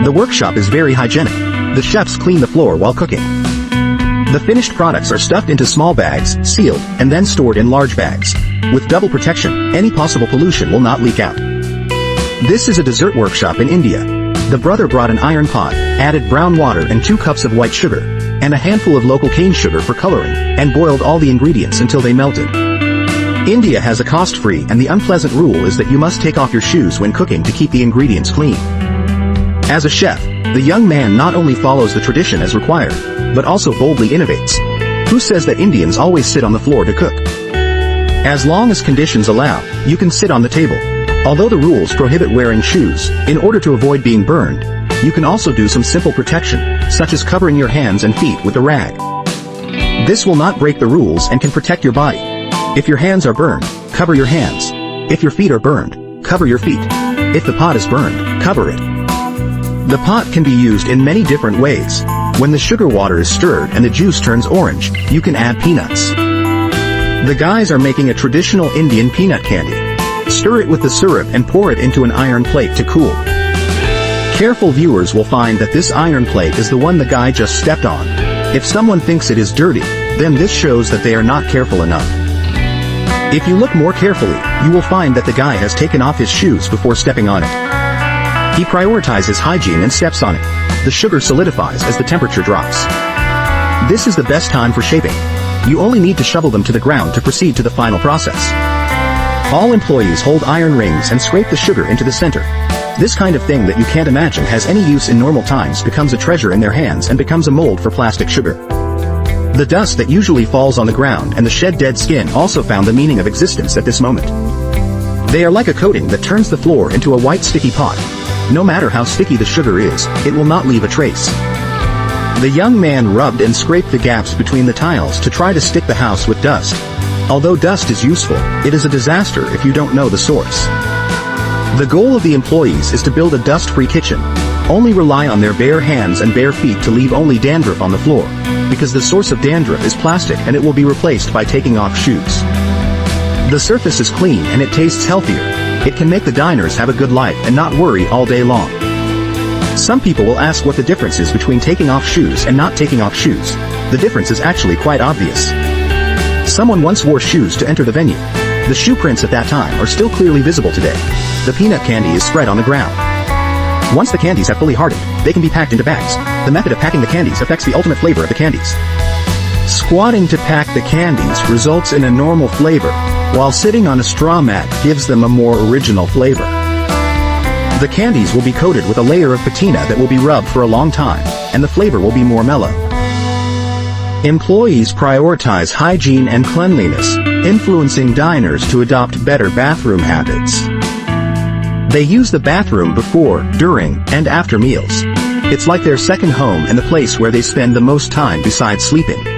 The workshop is very hygienic. The chefs clean the floor while cooking. The finished products are stuffed into small bags, sealed, and then stored in large bags. With double protection, any possible pollution will not leak out. This is a dessert workshop in India. The brother brought an iron pot, added brown water and 2 cups of white sugar, and a handful of local cane sugar for coloring, and boiled all the ingredients until they melted. India has a cost-free and the unpleasant rule is that you must take off your shoes when cooking to keep the ingredients clean. As a chef, the young man not only follows the tradition as required, but also boldly innovates. Who says that Indians always sit on the floor to cook? As long as conditions allow, you can sit on the table. Although the rules prohibit wearing shoes, in order to avoid being burned, you can also do some simple protection, such as covering your hands and feet with a rag. This will not break the rules and can protect your body. If your hands are burned, cover your hands. If your feet are burned, cover your feet. If the pot is burned, cover it. The pot can be used in many different ways. When the sugar water is stirred and the juice turns orange, you can add peanuts. The guys are making a traditional Indian peanut candy. Stir it with the syrup and pour it into an iron plate to cool. Careful viewers will find that this iron plate is the one the guy just stepped on. If someone thinks it is dirty, then this shows that they are not careful enough. If you look more carefully, you will find that the guy has taken off his shoes before stepping on it. He prioritizes hygiene and steps on it. The sugar solidifies as the temperature drops. This is the best time for shaping. You only need to shovel them to the ground to proceed to the final process. All employees hold iron rings and scrape the sugar into the center. This kind of thing that you can't imagine has any use in normal times becomes a treasure in their hands and becomes a mold for plastic sugar. The dust that usually falls on the ground and the shed dead skin also found the meaning of existence at this moment. They are like a coating that turns the floor into a white sticky pot. No matter how sticky the sugar is, it will not leave a trace. The young man rubbed and scraped the gaps between the tiles to try to stick the house with dust. Although dust is useful, it is a disaster if you don't know the source. The goal of the employees is to build a dust-free kitchen. Only rely on their bare hands and bare feet to leave only dandruff on the floor, because the source of dandruff is plastic and it will be replaced by taking off shoes. The surface is clean and it tastes healthier. It can make the diners have a good life and not worry all day long. Some people will ask what the difference is between taking off shoes and not taking off shoes. The difference is actually quite obvious. Someone once wore shoes to enter the venue. The shoe prints at that time are still clearly visible today. The peanut candy is spread on the ground. Once the candies have fully hardened, they can be packed into bags. The method of packing the candies affects the ultimate flavor of the candies. Squatting to pack the candies results in a normal flavor, while sitting on a straw mat gives them a more original flavor. The candies will be coated with a layer of patina that will be rubbed for a long time, and the flavor will be more mellow. Employees prioritize hygiene and cleanliness, influencing diners to adopt better bathroom habits. They use the bathroom before, during, and after meals. It's like their second home and the place where they spend the most time besides sleeping.